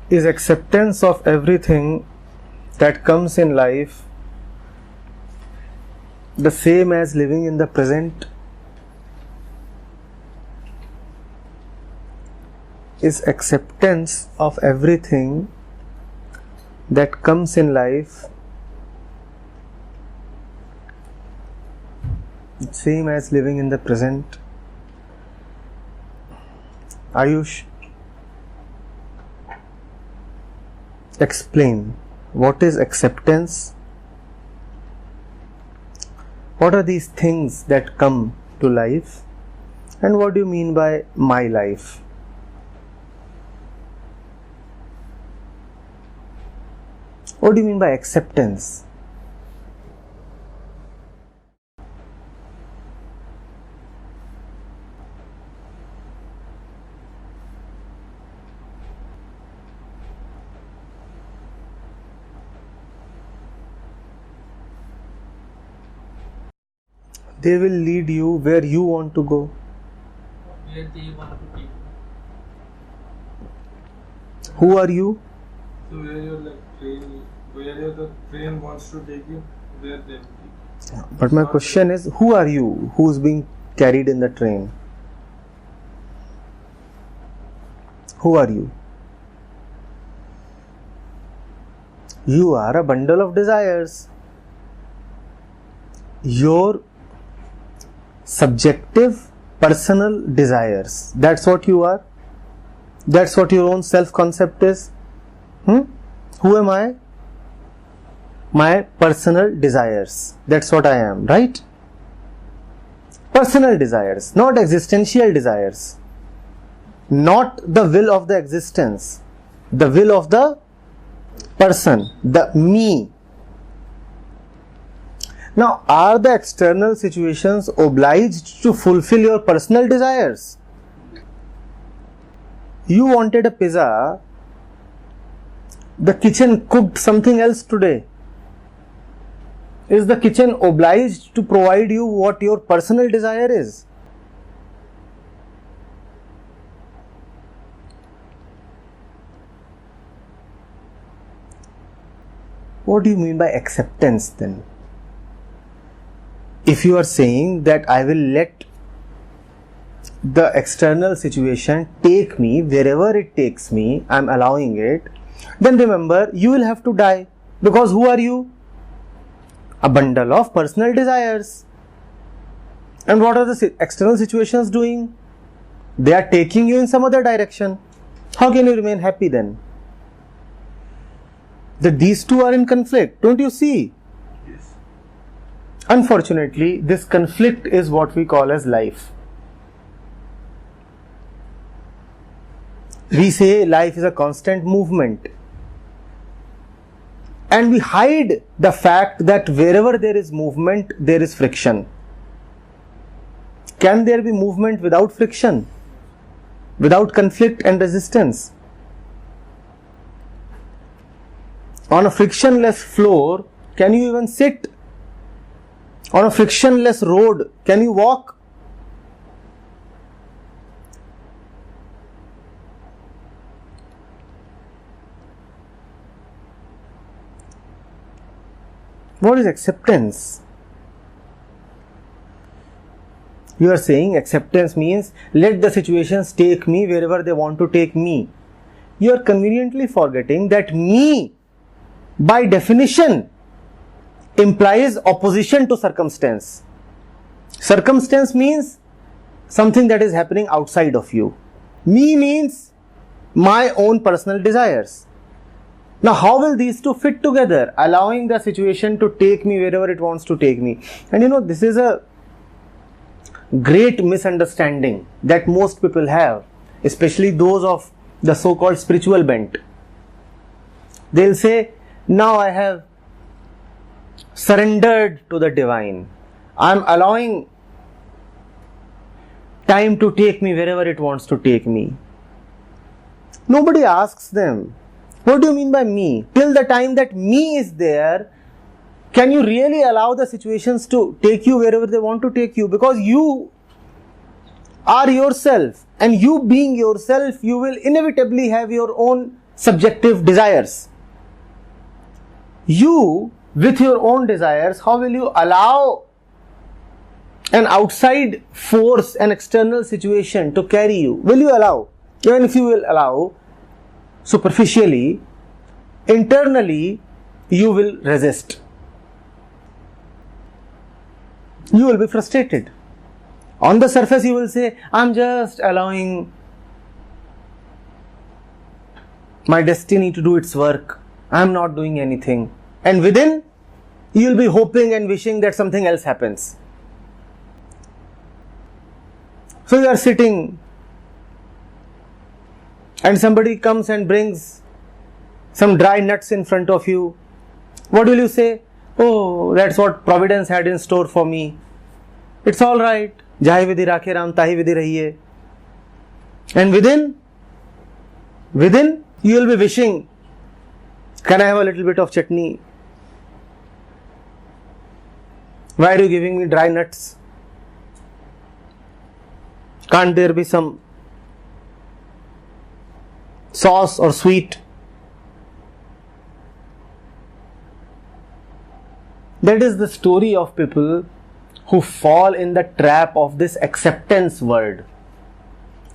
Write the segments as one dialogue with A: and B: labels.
A: Is acceptance of everything that comes in life the same as living in the present? Is acceptance of everything that comes in life same as living in the present? Ayush, explain what is acceptance. What are these things that come to life, and what do you mean by my life? What do you mean by acceptance? They will lead you where you want to go.
B: Where they want to take you.
A: Who are you?
C: So where you're like train, where the train wants to take you, there they will take you.
A: But my question is, who are you? Who's being carried in the train? Who are you? You are a bundle of desires. Your subjective personal desires. That's what you are. That's what your own self-concept is. Who am I? My personal desires. That's what I am, right? Personal desires, not existential desires. Not the will of the existence. The will of the person, the me. Now, are the external situations obliged to fulfill your personal desires? You wanted a pizza, the kitchen cooked something else today. Is the kitchen obliged to provide you what your personal desire is? What do you mean by acceptance then? If you are saying that I will let the external situation take me wherever it takes me, I am allowing it, then remember, you will have to die. Because who are you? A bundle of personal desires. And what are the external situations doing? They are taking you in some other direction. How can you remain happy then? That these two are in conflict. Don't you see?
C: Yes.
A: Unfortunately, this conflict is what we call as life. We say life is a constant movement. And we hide the fact that wherever there is movement, there is friction. Can there be movement without friction? Without conflict and resistance? On a frictionless floor, can you even sit? On a frictionless road, can you walk? What is acceptance? You are saying acceptance means let the situations take me wherever they want to take me. You are conveniently forgetting that me, by definition, implies opposition to circumstance. Circumstance means something that is happening outside of you. Me means my own personal desires. Now, how will these two fit together? Allowing the situation to take me wherever it wants to take me. And you know, this is a great misunderstanding that most people have, especially those of the so-called spiritual bent. They'll say, now I have surrendered to the divine. I'm allowing time to take me wherever it wants to take me. Nobody asks them, what do you mean by me? Till the time that me is there, can you really allow the situations to take you wherever they want to take you? Because you are yourself, and you being yourself, you will inevitably have your own subjective desires. You, with your own desires, how will you allow an outside force, an external situation to carry you? Will you allow? Even if you will allow, superficially, internally, you will resist. You will be frustrated. On the surface, you will say, I'm just allowing my destiny to do its work. I'm not doing anything. And within, you will be hoping and wishing that something else happens. So you are sitting and somebody comes and brings some dry nuts in front of you. What will you say? Oh, that's what Providence had in store for me. It's all right. Jahi vidhi rakhe ram, tahi vidhi rahiye. And within, you will be wishing, can I have a little bit of chutney? Why are you giving me dry nuts? Can't there be some sauce or sweet? That is the story of people who fall in the trap of this acceptance word.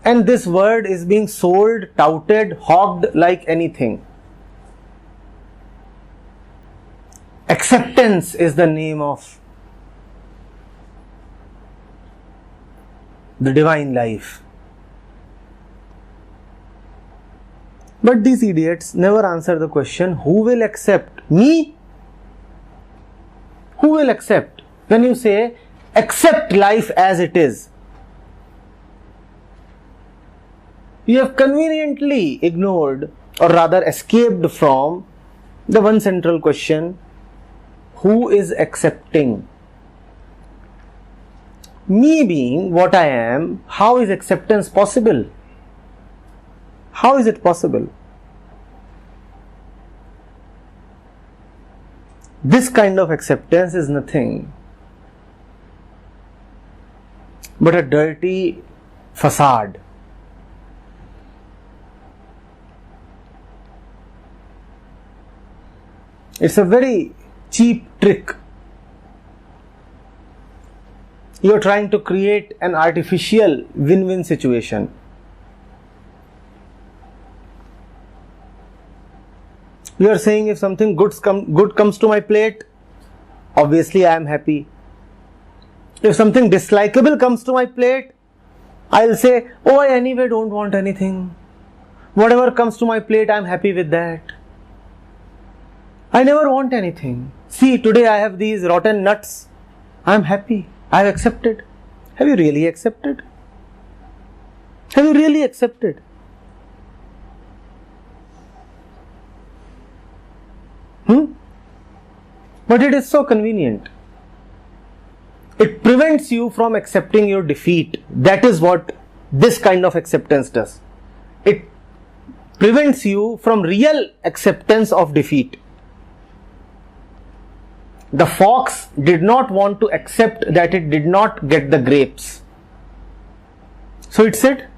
A: And this word is being sold, touted, hogged like anything. Acceptance is the name of the divine life. But these idiots never answer the question, who will accept? Me? Who will accept? When you say, accept life as it is, you have conveniently ignored, or rather escaped from, the one central question, who is accepting? Me being what I am, how is acceptance possible? How is it possible? This kind of acceptance is nothing but a dirty facade. It's a very cheap trick. You are trying to create an artificial win-win situation. You are saying if something good comes to my plate, obviously I am happy. If something dislikable comes to my plate, I'll say, oh, I anyway don't want anything. Whatever comes to my plate, I am happy with that. I never want anything. See, today I have these rotten nuts. I am happy. I have accepted. Have you really accepted? Have you really accepted? But it is so convenient. It prevents you from accepting your defeat. That is what this kind of acceptance does. It prevents you from real acceptance of defeat. The fox did not want to accept that it did not get the grapes. So it said,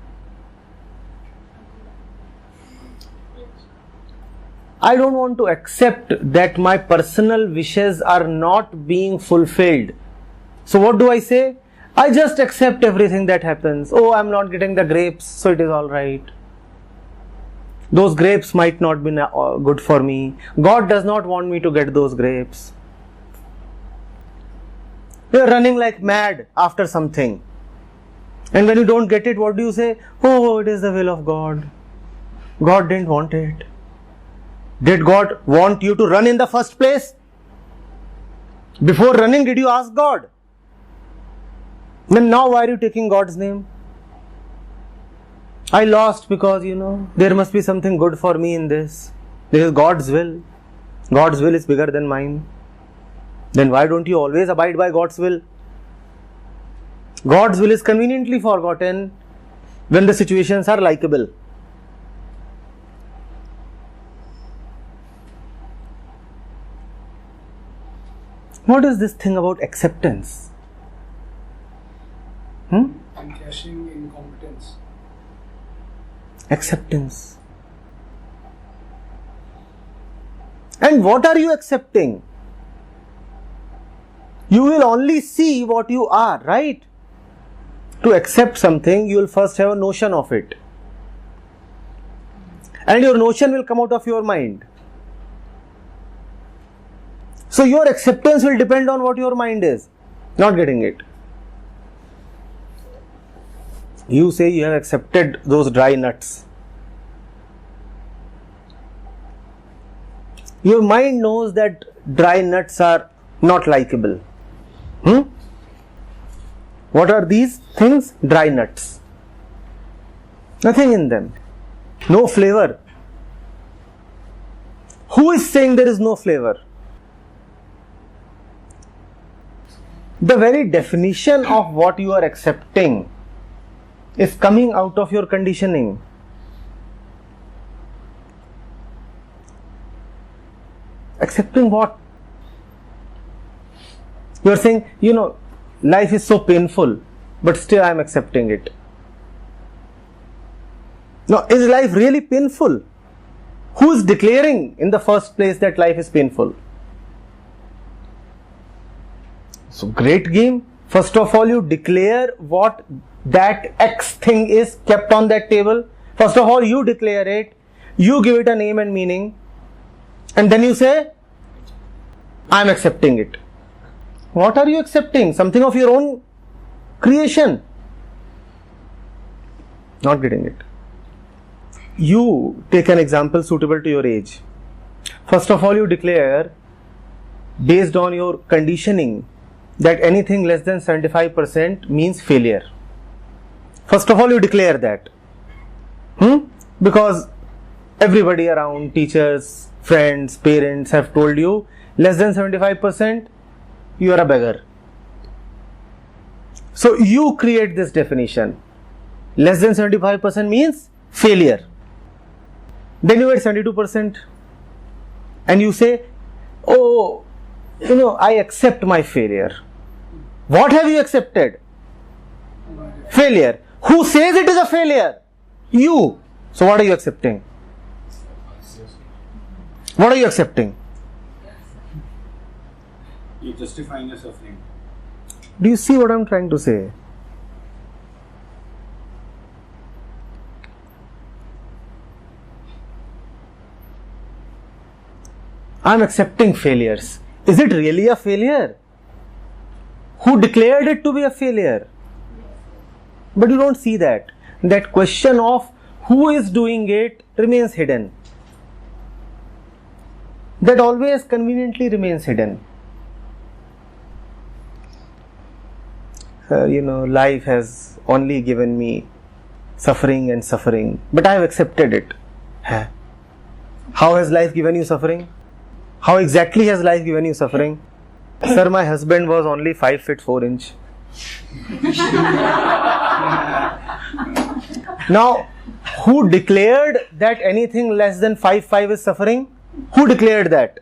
A: I don't want to accept that my personal wishes are not being fulfilled. So what do I say? I just accept everything that happens. Oh, I'm not getting the grapes, so it is all right. Those grapes might not be good for me. God does not want me to get those grapes. You're running like mad after something. And when you don't get it, what do you say? Oh, it is the will of God. God didn't want it. Did God want you to run in the first place? Before running, did you ask God? Then now why are you taking God's name? I lost because, there must be something good for me in this. This is God's will. God's will is bigger than mine. Then why don't you always abide by God's will? God's will is conveniently forgotten when the situations are likable. What is this thing about acceptance?
C: Encashing in competence.
A: Acceptance. And what are you accepting? You will only see what you are, right? To accept something, you will first have a notion of it. And your notion will come out of your mind. So your acceptance will depend on what your mind is. Not getting it. You say you have accepted those dry nuts. Your mind knows that dry nuts are not likable. What are these things? Dry nuts. Nothing in them. No flavor. Who is saying there is no flavor? The very definition of what you are accepting is coming out of your conditioning. Accepting what? You are saying, life is so painful, but still I am accepting it. Now, is life really painful? Who is declaring in the first place that life is painful? So, great game. First of all, you declare what that X thing is kept on that table. First of all, you declare it. You give it a name and meaning. And then you say, I am accepting it. What are you accepting? Something of your own creation. Not getting it. You take an example suitable to your age. First of all, you declare, based on your conditioning, that anything less than 75% means failure. First of all, you declare that. Because everybody around, teachers, friends, parents have told you, less than 75%, you are a beggar. So you create this definition. Less than 75% means failure. Then you get 72%. And you say, oh, I accept my failure. What have you accepted? Failure. Who says it is a failure? You. So what are you accepting? What are you accepting?
D: You're justifying your suffering.
A: Do you see what I'm trying to say? I'm accepting failures. Is it really a failure? Who declared it to be a failure? But you don't see that. That question of who is doing it remains hidden. That always conveniently remains hidden. Life has only given me suffering and suffering, but I have accepted it. How has life given you suffering? How exactly has life given you suffering? Sir, my husband was only 5 feet 4 inch. Now, who declared that anything less than 5'5" is suffering? Who declared that?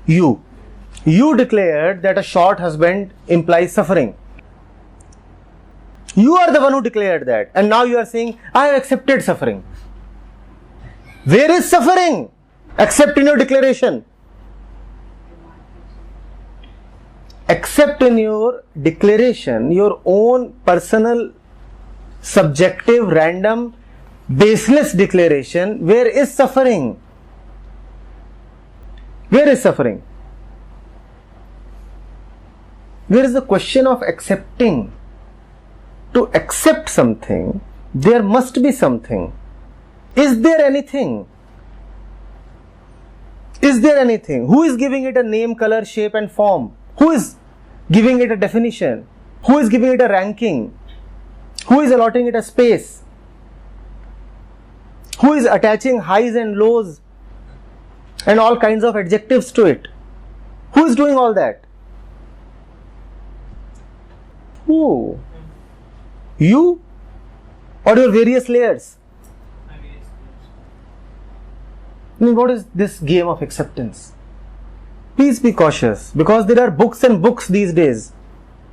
A: You. You declared that a short husband implies suffering. You are the one who declared that. And now you are saying, I have accepted suffering. Where is suffering? Accept in your declaration. Accept in your declaration your own personal, subjective, random, baseless declaration. Where is suffering? Where is suffering? Where is the question of accepting? To accept something, there must be something. Is there anything? Is there anything? Who is giving it a name, color, shape and form? Who is giving it a definition? Who is giving it a ranking? Who is allotting it a space? Who is attaching highs and lows and all kinds of adjectives to it? Who is doing all that? Who? You or your various layers? What is this game of acceptance? Please be cautious, because there are books and books these days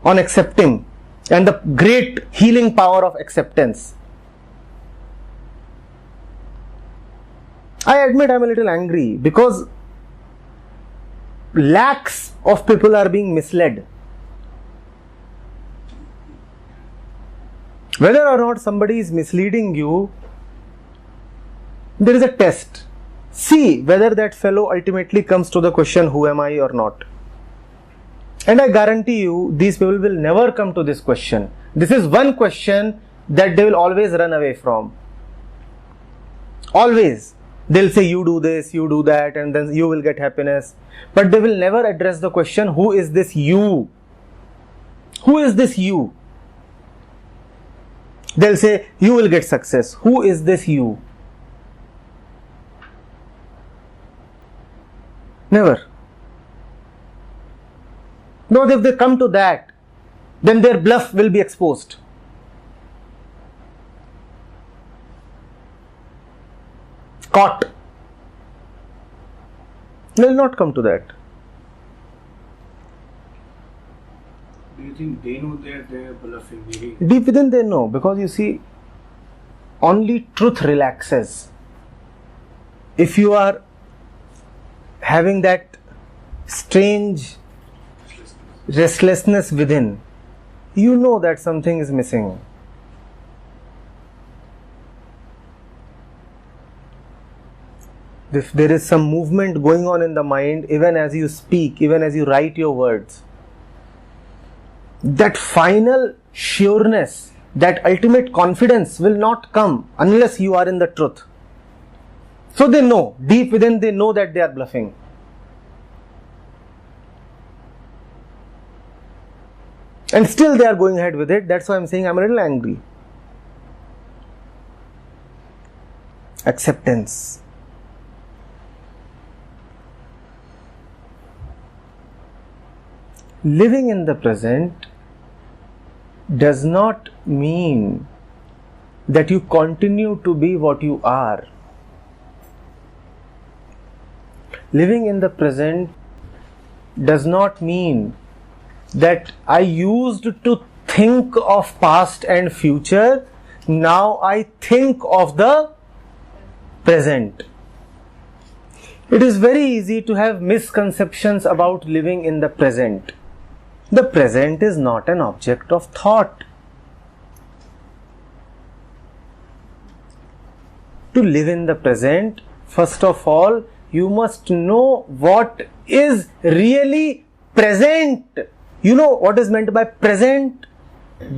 A: on accepting and the great healing power of acceptance. I admit I'm a little angry because lakhs of people are being misled. Whether or not somebody is misleading you, there is a test. See whether that fellow ultimately comes to the question, who am I or not? And I guarantee you, these people will never come to this question. This is one question that they will always run away from. Always. They'll say, you do this, you do that, and then you will get happiness. But they will never address the question, who is this you? Who is this you? They'll say, you will get success. Who is this you? Never. No, if they come to that, then their bluff will be exposed. Caught. They will not come to that.
D: Do you think they know that they're bluffing? Maybe
A: Deep within they know, because you see, only truth relaxes. If you are having that strange restlessness within, you know that something is missing. If there is some movement going on in the mind, even as you speak, even as you write your words, that final sureness, that ultimate confidence will not come unless you are in the truth. So they know, deep within they know that they are bluffing. And still they are going ahead with it. That's why I'm saying I'm a little angry. Acceptance. Living in the present does not mean that you continue to be what you are. Living in the present does not mean that I used to think of past and future, now I think of the present. It is very easy to have misconceptions about living in the present. The present is not an object of thought. To live in the present, first of all, you must know what is really present. You know what is meant by present?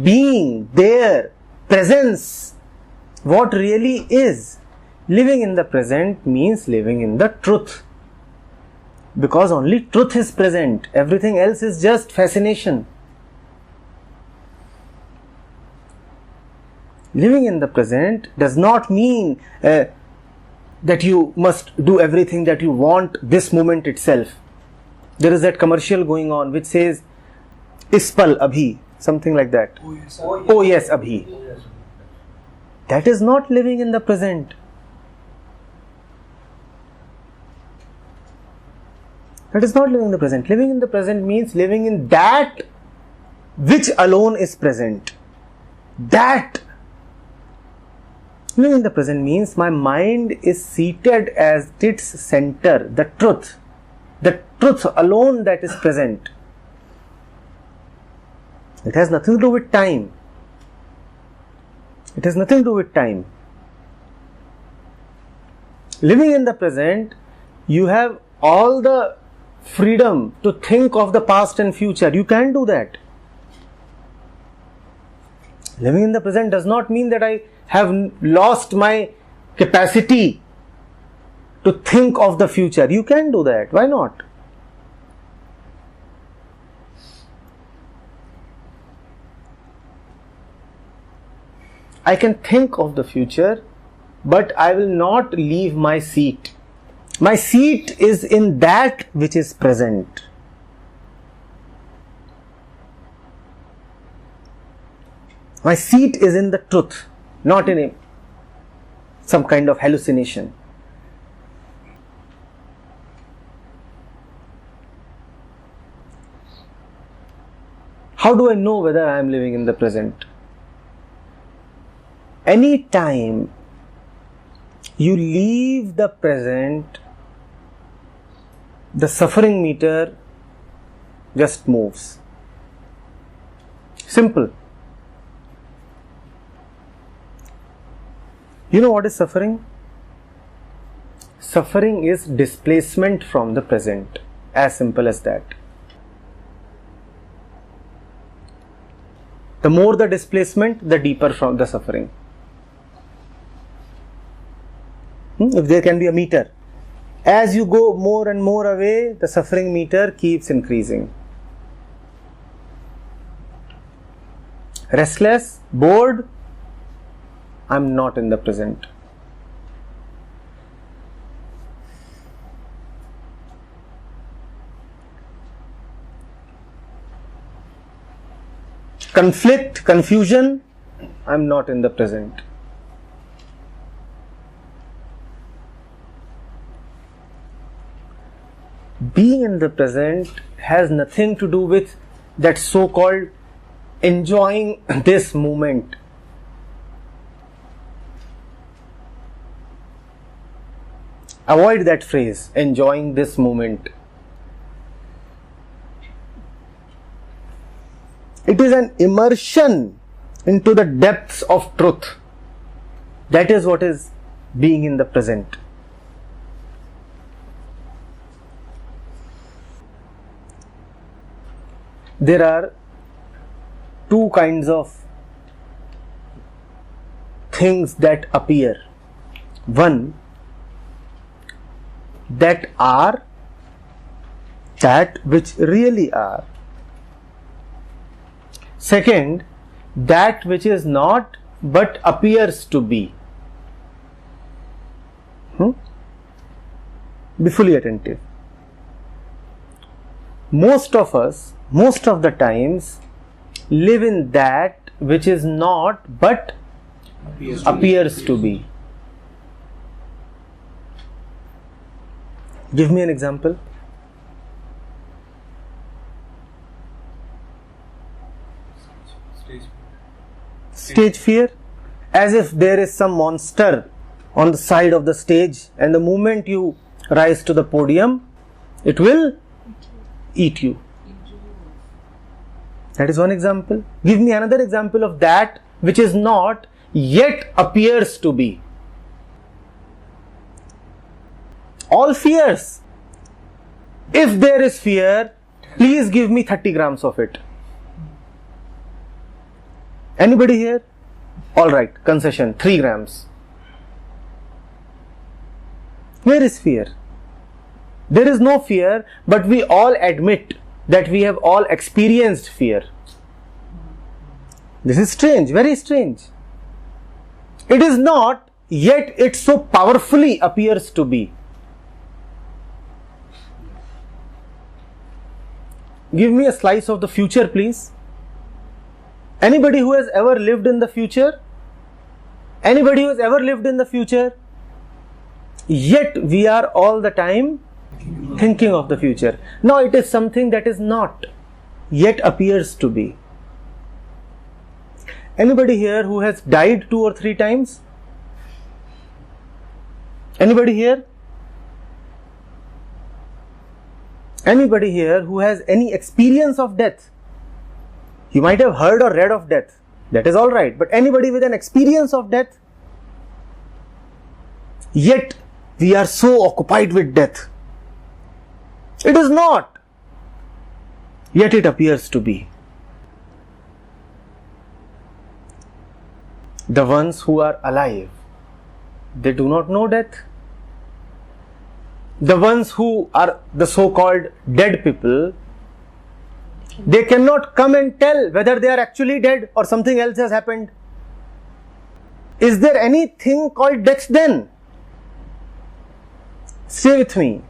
A: Being, there, presence. What really is. Living in the present means living in the truth. Because only truth is present. Everything else is just fascination. Living in the present does not mean that you must do everything that you want this moment itself. There is that commercial going on which says, Ispal Abhi, something like that. Oh yes, Abhi. That is not living in the present. That is not living in the present. Living in the present means living in that which alone is present. That. Living in the present means my mind is seated as its center, the truth alone that is present. It has nothing to do with time. It has nothing to do with time. Living in the present, you have all the freedom to think of the past and future. You can do that. Living in the present does not mean that I have lost my capacity to think of the future. You can do that. Why not? I can think of the future, but I will not leave my seat. My seat is in that which is present. My seat is in the truth, not in some kind of hallucination. How do I know whether I am living in the present? Any time you leave the present the suffering meter just moves. Simple. You know what is suffering? Suffering is displacement from the present. As simple as that. The more the displacement, the deeper from the suffering. If there can be a meter, as you go more and more away, the suffering meter keeps increasing. Restless, bored, I'm not in the present. Conflict, confusion, I'm not in the present. Being in the present has nothing to do with that so-called enjoying this moment. Avoid that phrase, enjoying this moment. It is an immersion into the depths of truth. That is what is being in the present. There are two kinds of things that appear. One, that are, that which really are. Second, that which is not but appears to be. Be fully attentive. Most of us, most of the times, live in that which is not but appears to be. Give me an example. Stage fear, as if there is some monster on the side of the stage, and the moment you rise to the podium, it will eat you. That is one example. Give me another example of that which is not yet appears to be. All fears. If there is fear, please give me 30 grams of it. Anybody here? Alright, concession, 3 grams. Where is fear? There is no fear, but we all admit that we have all experienced fear. This is strange, very strange. It is not, yet it so powerfully appears to be. Give me a slice of the future, please. Anybody who has ever lived in the future? Anybody who has ever lived in the future? Yet we are all the time thinking of the future. Now it is something that is not, yet appears to be. Anybody here who has died 2 or 3 times? Anybody here? Anybody here who has any experience of death? You might have heard or read of death. That is alright. But anybody with an experience of death? Yet we are so occupied with death. It is not. Yet it appears to be. The ones who are alive, they do not know death. The ones who are the so-called dead people, they cannot come and tell whether they are actually dead or something else has happened. Is there anything called death then? Stay with me.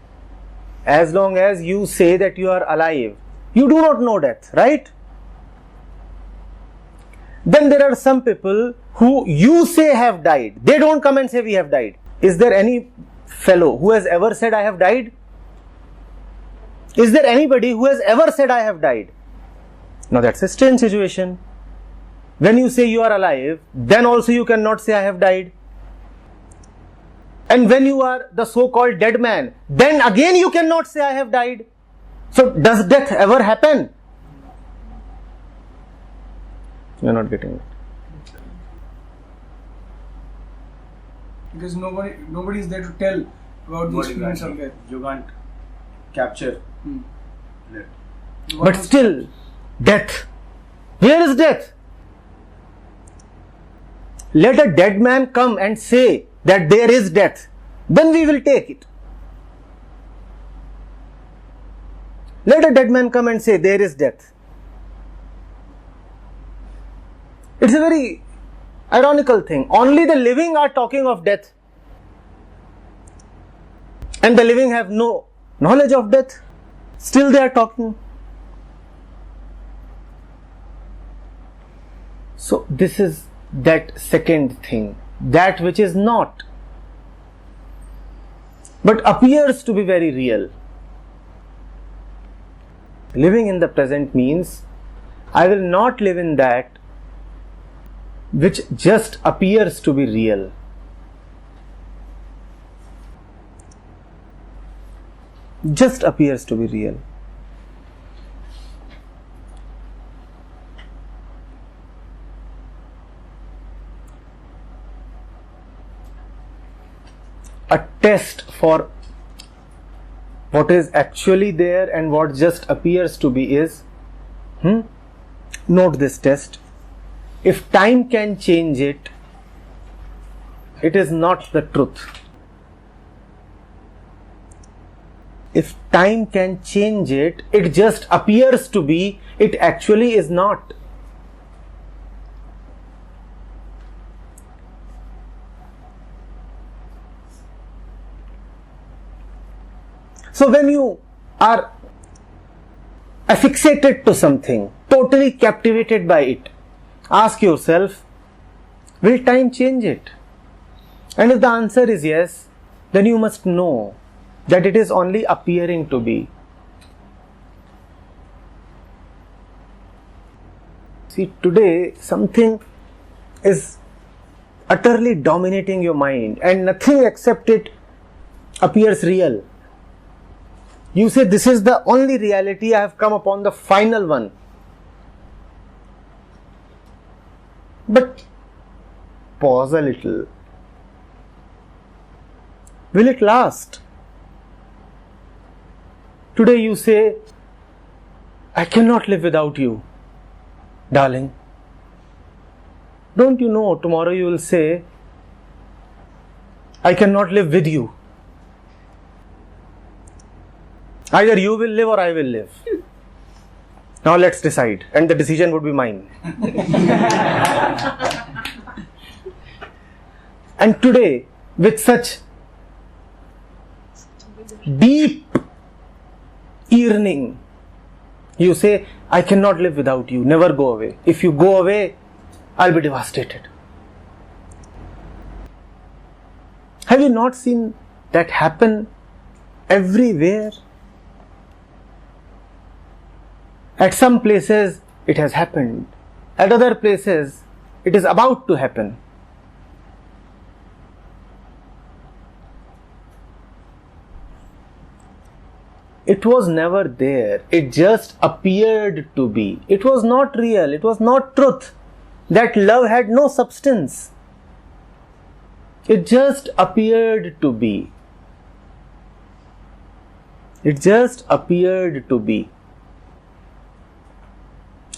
A: As long as you say that you are alive, you do not know death, right? Then there are some people who you say have died. They don't come and say we have died. Is there any fellow who has ever said I have died? Is there anybody who has ever said I have died? Now that's a strange situation. When you say you are alive, then also you cannot say I have died. And when you are the so-called dead man, then again you cannot say I have died. So does death ever happen? You are not getting it.
D: Because nobody is there to tell about the experience of death. You can't capture that.
A: But still, death. Where is death? Let a dead man come and say that there is death. Then we will take it. Let a dead man come and say there is death. It's a very ironical thing. Only the living are talking of death. And the living have no knowledge of death. Still they are talking. So this is that second thing. That which is not, but appears to be very real. Living in the present means I will not live in that which just appears to be real. Just appears to be real. A test for what is actually there and what just appears to be is, note this test. If time can change it, it is not the truth. If time can change it, it just appears to be, it actually is not. So when you are affixated to something, totally captivated by it, ask yourself, will time change it? And if the answer is yes, then you must know that it is only appearing to be. See, today something is utterly dominating your mind and nothing except it appears real. You say, this is the only reality, I have come upon the final one. But pause a little. Will it last? Today you say, I cannot live without you, darling. Don't you know, tomorrow you will say, I cannot live with you. Either you will live or I will live. Now let's decide, and the decision would be mine. And today, with such deep yearning, you say, I cannot live without you, never go away. If you go away, I'll be devastated. Have you not seen that happen everywhere? At some places it has happened, at other places it is about to happen. It was never there, it just appeared to be. It was not real, it was not truth. That love had no substance. It just appeared to be. It just appeared to be.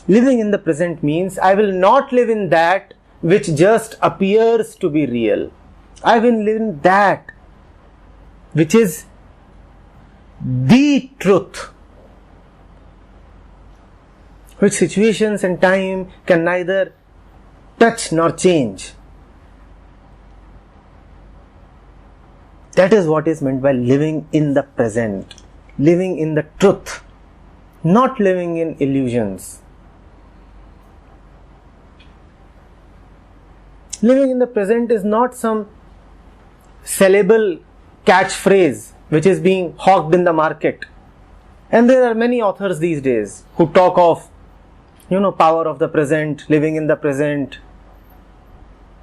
A: Living in the present means I will not live in that which just appears to be real. I will live in that which is the truth, which situations and time can neither touch nor change. That is what is meant by living in the present, living in the truth, not living in illusions. Living in the present is not some sellable catchphrase which is being hawked in the market. And there are many authors these days who talk of, power of the present, living in the present.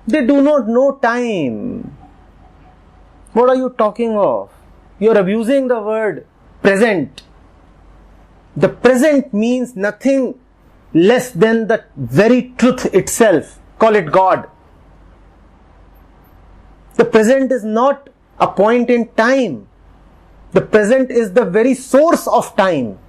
A: They do not know time. What are you talking of? You are abusing the word present. The present means nothing less than the very truth itself. Call it God. The present is not a point in time. The present is the very source of time.